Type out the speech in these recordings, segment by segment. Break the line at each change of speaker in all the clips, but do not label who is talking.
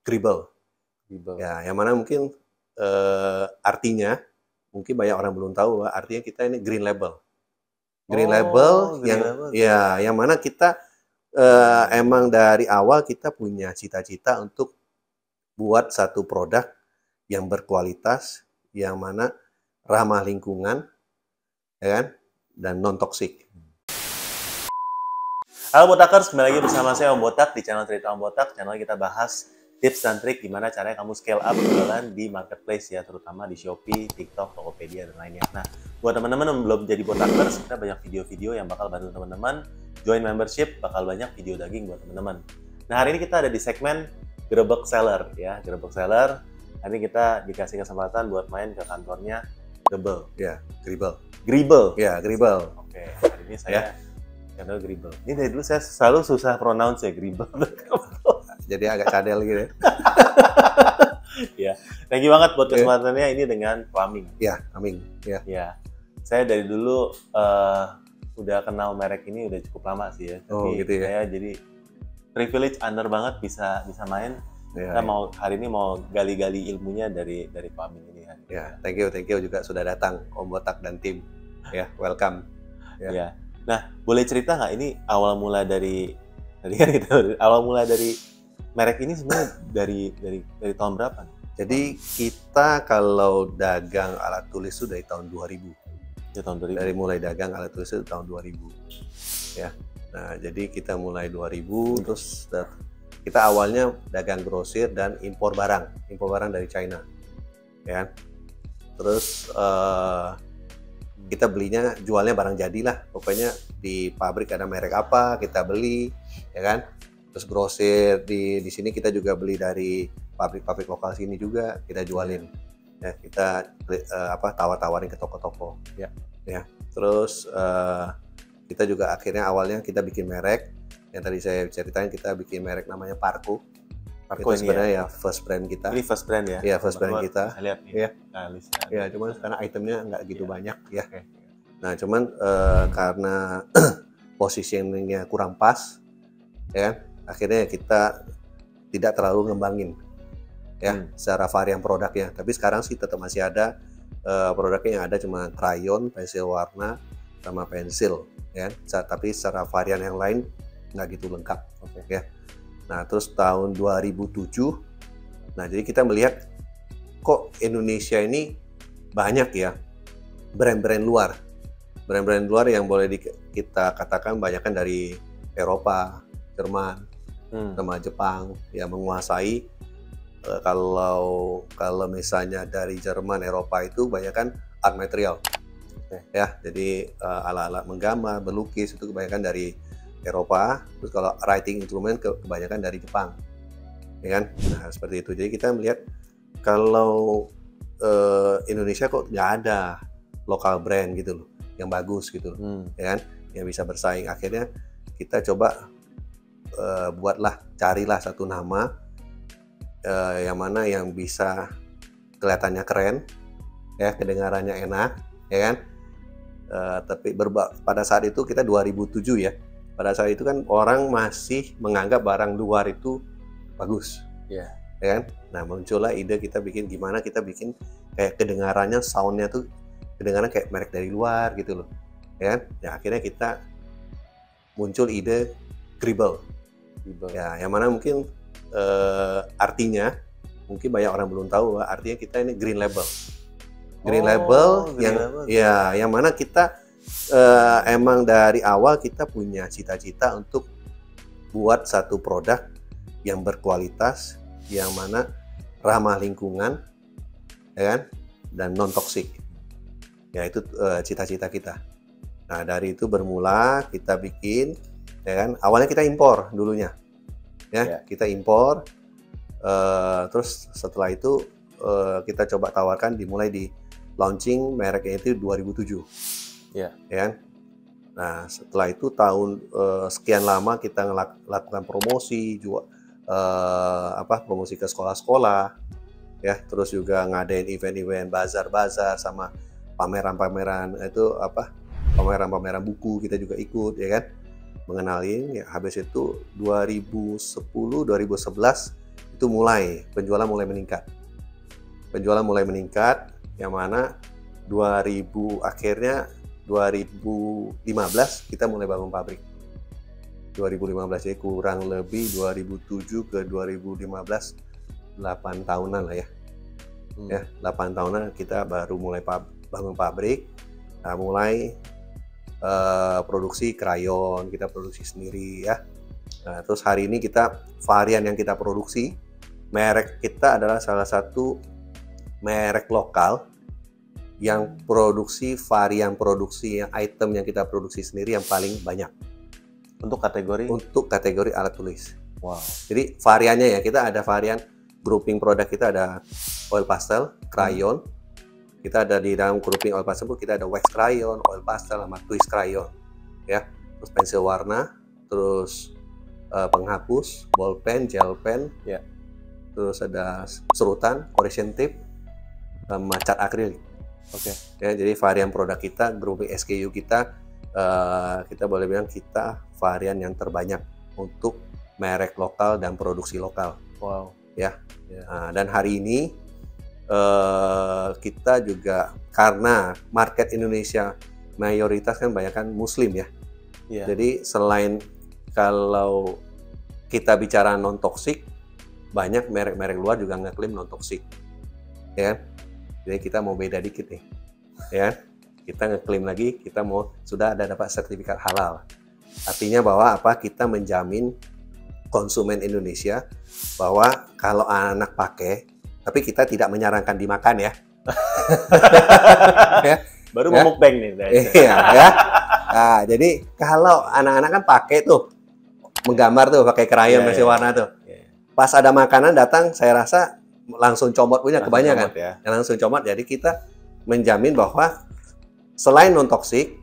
Gribble.
Gribble.
Ya, yang mana mungkin artinya mungkin banyak orang belum tahu bahwa artinya kita ini green label. Green label
Green
yang
label.
ya yang mana kita emang dari awal kita punya cita-cita untuk buat satu produk yang berkualitas, yang mana ramah lingkungan, ya kan, dan non toksik.
Halo Botakers, kembali lagi bersama saya Om Botak di channel Cerita Om Botak. Channel kita bahas tips dan trik gimana caranya kamu scale up jualan di marketplace ya, terutama di Shopee, TikTok, Tokopedia, dan lainnya. Nah, buat teman-teman yang belum jadi Botakers, kita banyak video-video yang bakal bantu teman-teman join membership, bakal banyak video daging buat teman-teman. Nah, hari ini kita ada di segmen Gerebek Seller ya, Gerebek Seller. Hari ini kita dikasih kesempatan buat main ke kantornya Gribble.
Ya, Gribble.
Gribble.
Ya, Gribble.
Oke, hari ini saya channel Gribble. Ini dari dulu saya selalu susah pronounce ya, Gribble.
Jadi agak cadel gitu ya.
Ya, thank you banget buat kesempatannya ini dengan Flaming.
Ya, amin. Ya.
Ya, saya dari dulu udah kenal merek ini udah cukup lama sih ya.
Oh,
Tapi
gitu ya.
saya jadi privilege honor banget bisa main.
Ya,
Kita mau hari ini mau gali-gali ilmunya dari Flaming ini.
Ya, thank you juga sudah datang Om Botak dan tim. Ya, welcome.
Ya. Nah, boleh cerita nggak ini awal mula dari merek ini sebenarnya dari tahun berapa?
Jadi kita kalau dagang alat tulis itu dari tahun 2000.
Ya, tahun 2000.
Dari mulai dagang alat tulis itu tahun 2000. Ya. Nah, jadi kita mulai 2000 terus kita awalnya dagang grosir dan impor barang dari China. Ya. Terus kita belinya, jualnya barang jadi lah. Pokoknya di pabrik ada merek apa, kita beli, ya kan? Terus grosir di sini kita juga beli dari pabrik-pabrik lokal sini juga kita jualin. Ya, kita tawar-tawarin ke toko-toko.
Ya.
Ya. Terus kita juga akhirnya awalnya kita bikin merek. Yang tadi saya ceritain, kita bikin merek namanya Parco. Itu sebenarnya ya first brand kita.
Ini first brand ya?
Iya, first brand kita.
Saya lihat nih.
Iya. Ya, cuman karena itemnya nggak gitu banyak ya.
Okay.
Nah, cuman karena positioningnya kurang pas, ya kan, akhirnya kita tidak terlalu ngembangin ya secara varian produknya. Tapi sekarang sih tetap masih ada produknya yang ada cuma krayon, pensil warna, sama pensil, ya. Tapi secara varian yang lain nggak gitu lengkap, ya. Nah, terus tahun 2007, nah jadi kita melihat kok Indonesia ini banyak ya brand-brand luar yang boleh kita katakan banyak kan dari Eropa, Jerman, sama Jepang yang menguasai. Kalau misalnya dari Jerman, Eropa itu banyak kan art material, ya. Jadi alat-alat menggambar, melukis itu kebanyakan dari Eropa. Terus kalau writing instrument kebanyakan dari Jepang, ya kan? Nah, seperti itu. Jadi kita melihat kalau Indonesia kok nggak ada lokal brand gitu loh yang bagus gitu loh, ya kan? Yang bisa bersaing. Akhirnya kita coba carilah satu nama yang mana yang bisa kelihatannya keren, ya, kedengarannya enak, ya kan? Tapi pada saat itu kita 2007 ya. Pada saat itu kan orang masih menganggap barang luar itu bagus, ya kan? Nah, muncullah ide kita bikin gimana kita bikin kayak kedengarannya, soundnya tuh kedengaran kayak merek dari luar gitu loh, ya kan? Ya, akhirnya kita muncul ide Gribble. Ya, yang mana mungkin artinya mungkin banyak orang belum tahu bahwa artinya kita ini green label. Green label yang mana kita emang dari awal kita punya cita-cita untuk buat satu produk yang berkualitas, yang mana ramah lingkungan, ya kan, dan non toksik. Ya, itu cita-cita kita. Nah, dari itu bermula kita bikin, ya kan. Awalnya kita impor dulunya, ya. Kita impor. Terus setelah itu kita coba tawarkan, dimulai di launching mereknya itu 2007. Ya kan? Nah, setelah itu tahun sekian lama kita lakukan promosi juga, promosi ke sekolah-sekolah, ya. Terus juga ngadain event-event, bazar-bazar, sama pameran-pameran pameran-pameran buku kita juga ikut, ya kan? Mengenalin. Ya, habis itu 2010, 2011 itu penjualan mulai meningkat. Penjualan mulai meningkat, yang mana akhirnya 2015 kita mulai bangun pabrik. 2015, jadi kurang lebih 2007 ke 2015, 8 tahunan lah ya. Ya, 8 tahunan kita baru mulai bangun pabrik. Nah, mulai produksi krayon, kita produksi sendiri ya. Nah, terus hari ini varian yang kita produksi, merek kita adalah salah satu merek lokal yang varian produksi item yang kita produksi sendiri yang paling banyak.
Untuk kategori
alat tulis.
Wow.
Jadi variannya ya, kita ada varian grouping produk, kita ada oil pastel, crayon. Kita ada di dalam grouping oil pastel kita ada wax crayon, oil pastel, sama twist crayon. Ya. Terus pensil warna, terus penghapus, ball pen, gel pen, ya. Terus ada serutan, correction tape, sama cat akrilik. Oke. Ya, jadi varian produk kita, grouping SKU kita boleh bilang kita varian yang terbanyak untuk merek lokal dan produksi lokal.
Wow.
Ya. Nah, dan hari ini kita juga, karena market Indonesia mayoritas kan banyak kan Muslim ya. Yeah. Jadi selain kalau kita bicara non toksik, banyak merek-merek luar juga ngeklaim non toksik, ya. Jadi kita mau beda dikit nih, ya. Kita ngeklaim lagi, kita sudah ada dapat sertifikat halal. Artinya bahwa kita menjamin konsumen Indonesia bahwa kalau anak pakai, tapi kita tidak menyarankan dimakan ya.
Ya. Baru mau mukbang nih.
Iya ya. Nah, jadi kalau anak-anak kan pakai tuh, menggambar tuh, pakai krayon masih warna tuh. Pas ada makanan datang, saya rasa langsung comot punya kebanyakan. Langsung comot. Jadi kita menjamin bahwa selain non toksik,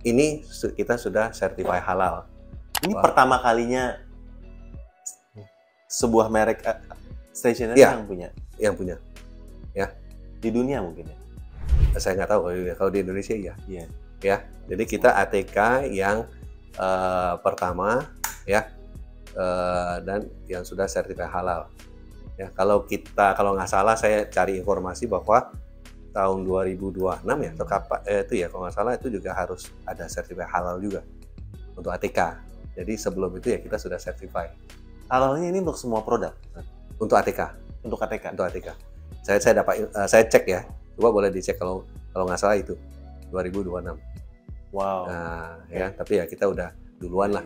ini kita sudah certified halal.
Ini pertama kalinya sebuah merek stationery yang punya.
Yang punya. Ya.
Di dunia mungkin ya.
Saya nggak tahu kalau di Indonesia ya. Iya. Ya. Jadi kita ATK yang pertama ya, dan yang sudah sertifikat halal. Ya, kalau nggak salah saya cari informasi bahwa tahun 2026 ya atau kapan itu ya, kalau nggak salah itu juga harus ada sertifikat halal juga untuk ATK. Jadi sebelum itu ya kita sudah certified.
Halalnya ini untuk semua produk?
Untuk ATK.
Untuk ATK.
Untuk ATK. Saya cek ya. Coba boleh dicek kalau nggak salah itu 2026.
Wow.
Nah, ya, tapi ya kita udah duluan lah.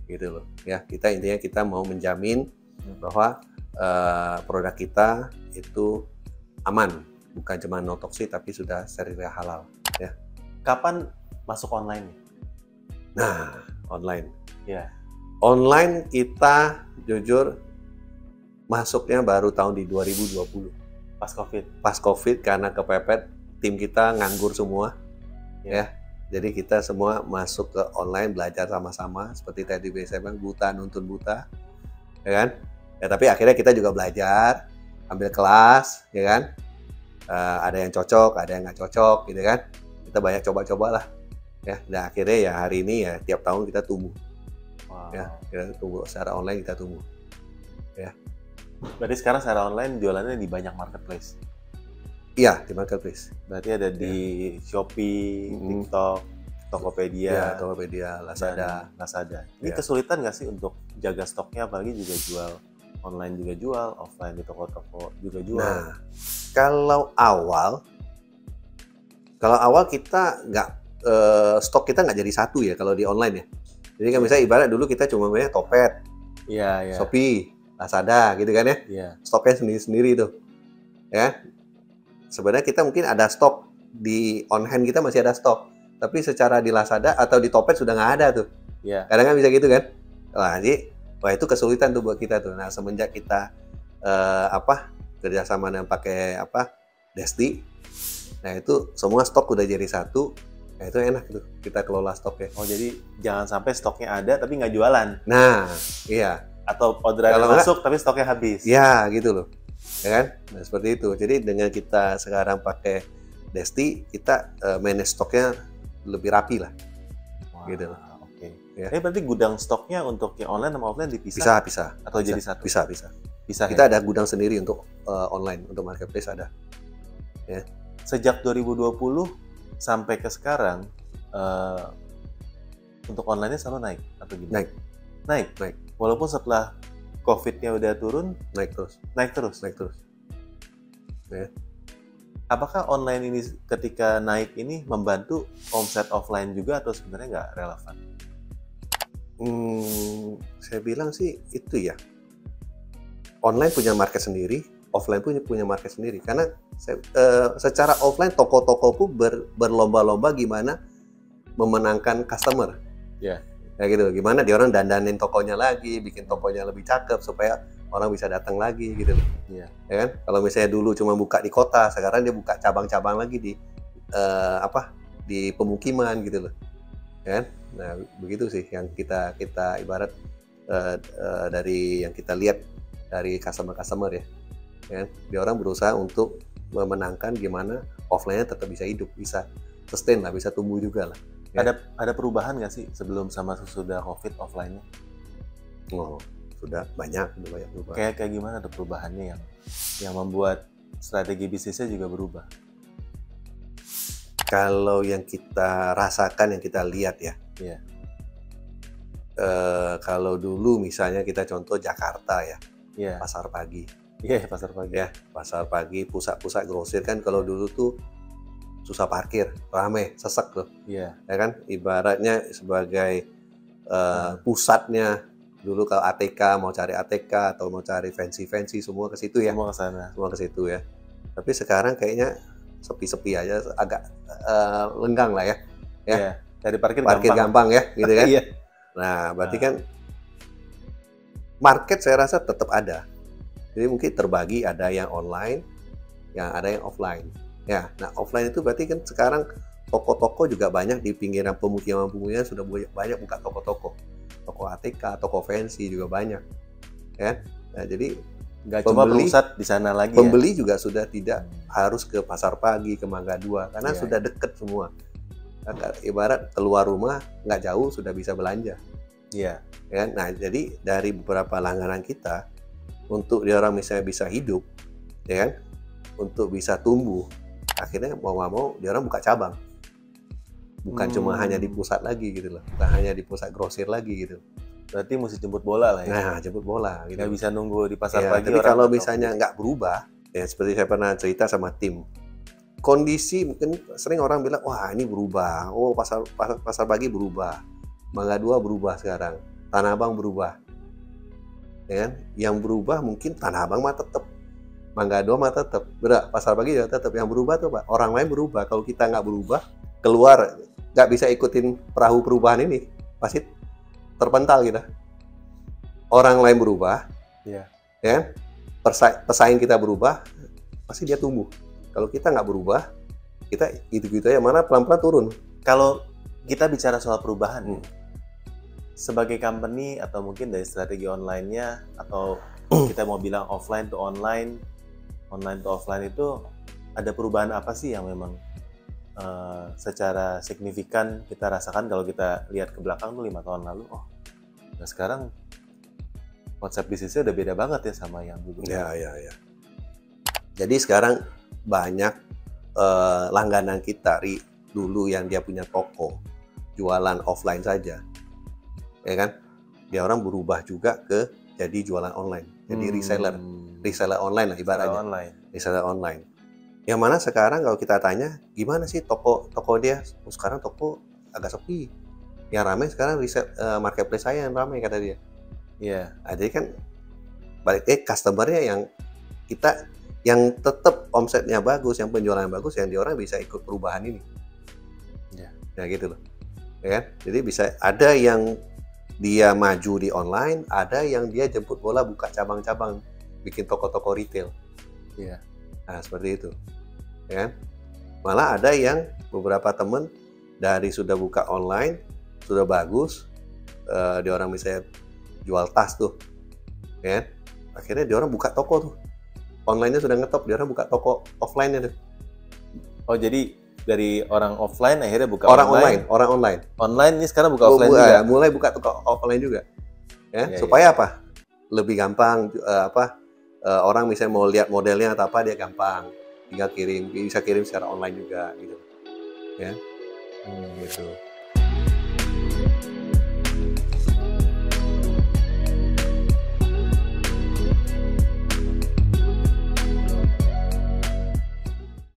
Gitu loh. Ya, intinya kita mau menjamin bahwa produk kita itu aman, bukan cuma non toksik tapi sudah sertifikat halal ya.
Kapan masuk online?
Nah, online.
Ya.
Online kita jujur masuknya baru tahun di 2020. Pas Covid karena kepepet, tim kita nganggur semua. Ya. Jadi kita semua masuk ke online, belajar sama-sama seperti tadi saya bilang, buta nuntun buta. Ya kan? Ya, tapi akhirnya kita juga belajar, ambil kelas, ya kan? Ada yang cocok, ada yang nggak cocok, gitu kan? Kita banyak coba-coba lah, ya. Dan akhirnya ya hari ini ya tiap tahun kita tumbuh, ya. Kita tumbuh secara online, kita tumbuh, ya.
Berarti sekarang secara online jualannya di banyak marketplace?
Iya, di marketplace.
Berarti ada di Shopee, TikTok, Tokopedia,
Lazada.
Ini kesulitan nggak sih untuk jaga stoknya, apalagi juga jual online juga jual, offline di toko-toko juga jual?
Nah, kalau awal kita nggak stok kita nggak jadi satu ya kalau di online ya. Jadi kan misalnya ibarat dulu kita cuma punya Topet, Shopee, Lazada gitu kan ya. Stoknya sendiri-sendiri tuh, ya. Sebenarnya kita mungkin ada stok di on hand, kita masih ada stok, tapi secara di Lazada atau di Topet sudah nggak ada tuh. Kadang kan bisa gitu kan. Wah itu kesulitan tuh buat kita tuh. Nah semenjak kita kerjasama dengan pakai Desti, nah itu semua stok udah jadi satu. Nah itu enak tuh kita kelola stoknya.
Oh jadi jangan sampai stoknya ada tapi nggak jualan.
Nah iya.
Atau orderan masuk tapi stoknya habis.
Ya gitu loh, ya kan? Nah seperti itu. Jadi dengan kita sekarang pakai Desti, kita manage stoknya lebih rapi lah. Wow. Gitu loh.
Ya. Berarti gudang stoknya untuk yang online sama offline dipisah?
Bisa.
Atau jadi satu?
Bisa.
Bisa.
Kita ada gudang sendiri untuk online, untuk marketplace ada. Ya.
Sejak 2020 sampai ke sekarang, untuk online-nya selalu naik atau gimana?
Naik.
Walaupun setelah COVID-nya udah turun,
Naik terus. Ya.
Apakah online ini ketika naik ini membantu omset offline juga atau sebenarnya nggak relevan?
Saya bilang sih itu ya. Online punya market sendiri, offline punya market sendiri. Karena secara offline toko-toko pun berlomba-lomba gimana memenangkan customer.
Ya.
Kayak gitu. Gimana dia orang dandanin tokonya lagi, bikin tokonya lebih cakep supaya orang bisa datang lagi gitu loh.
Iya.
Ya kan? Kalau misalnya dulu cuma buka di kota, sekarang dia buka cabang-cabang lagi di di pemukiman gitu loh. Ya kan? Nah, begitu sih yang kita ibarat dari yang kita lihat dari customer ya. Ya kan? Dia orang berusaha untuk memenangkan gimana offline-nya tetap bisa hidup, bisa sustain lah, bisa tumbuh juga lah. Ya.
Ada perubahan nggak sih sebelum sama sesudah COVID offline-nya?
Oh, sudah banyak perubahan.
Kayak gimana tuh perubahannya yang membuat strategi bisnisnya juga berubah?
Kalau yang kita rasakan, yang kita lihat ya.
Iya.
Kalau dulu misalnya kita contoh Jakarta ya,
Iya.
pasar pagi.
Iya, pasar pagi.
Ya, pasar pagi, pusat-pusat grosir kan kalau dulu tuh susah parkir, rame, sesek tuh.
Iya.
Ya kan, ibaratnya sebagai pusatnya dulu kalau ATK, mau cari ATK atau mau cari fancy semua ke situ ya.
Semua ke sana.
Semua ke situ ya. Tapi sekarang kayaknya sepi-sepi aja, agak lenggang lah ya. Ya.
Iya. Dari parkir
gampang ya, gitu kan.
Iya.
Nah, berarti kan market saya rasa tetap ada. Jadi mungkin terbagi, ada yang online, yang ada yang offline. Ya, nah offline itu berarti kan sekarang toko-toko juga banyak di pinggiran pemukiman-pemukiman sudah banyak buka toko-toko. Toko ATK, toko fancy juga banyak. Ya. Nah, jadi
nggak cuma pusat di sana lagi.
Pembeli juga sudah tidak harus ke Pasar Pagi, ke Mangga 2 karena sudah deket semua. Ibarat keluar rumah nggak jauh sudah bisa belanja.
Iya.
Ya, nah jadi dari beberapa langganan kita untuk dia orang misalnya bisa hidup, ya kan, untuk bisa tumbuh, akhirnya mau nggak mau dia orang buka cabang, bukan cuma hanya di pusat lagi gitu loh, bukan hanya di pusat grosir lagi gitu.
Berarti mesti jemput bola lah ya.
Nah, jemput bola. Gitu.
Nggak bisa nunggu di pasar
ya,
pagi.
Tapi kalau misalnya nggak berubah, ya seperti saya pernah cerita sama tim. Kondisi mungkin sering orang bilang, wah ini berubah, oh pasar pagi berubah, Mangga 2 berubah sekarang, Tanah Abang berubah, ya kan? Yang berubah mungkin Tanah Abang mah tetap, Mangga 2 mah tetap, pasar pagi juga tetap. Yang berubah tuh Pak, orang lain berubah. Kalau kita nggak berubah, keluar nggak bisa ikutin perahu perubahan ini, pasti terpental kita. Orang lain berubah, ya kan? Pesaing kita berubah, pasti dia tumbuh. Kalau kita nggak berubah, kita gitu-gitu aja, mana pelan-pelan turun.
Kalau kita bicara soal perubahan, sebagai company atau mungkin dari strategi online-nya, atau kita mau bilang offline to online, online to offline itu ada perubahan apa sih yang memang secara signifikan kita rasakan kalau kita lihat ke belakang tuh 5 tahun lalu, nah sekarang konsep bisnisnya udah beda banget ya sama yang dulu.
Ya. Jadi sekarang banyak langganan kita dulu yang dia punya toko jualan offline saja, ya kan? Dia orang berubah juga ke jadi jualan online, jadi reseller online lah ibaratnya. Reseller online. Yang mana sekarang kalau kita tanya gimana sih toko dia? Sekarang toko agak sepi. Yang ramai sekarang marketplace saya yang ramai kata dia.
Iya.
Nah, jadi kan balik customernya yang kita yang tetap omsetnya bagus, yang penjualan bagus, yang di orang bisa ikut perubahan ini. Ya gitu loh. Ya kan? Jadi bisa ada yang dia maju di online, ada yang dia jemput bola buka cabang-cabang, bikin toko-toko retail.
Iya.
Nah, seperti itu. Ya kan? Malah ada yang beberapa temen dari sudah buka online, sudah bagus, di orang misalnya jual tas tuh. Ya kan? Akhirnya dia orang buka toko tuh. Online-nya sudah ngetop, dia orang buka toko offline-nya tuh.
Oh, jadi dari orang offline akhirnya buka
orang
online. Online ini sekarang buka offline juga.
Mulai buka toko offline juga. Ya, supaya apa? Lebih gampang orang misalnya mau lihat modelnya atau apa dia gampang, tinggal kirim, bisa kirim secara online juga gitu, ya.
Gitu.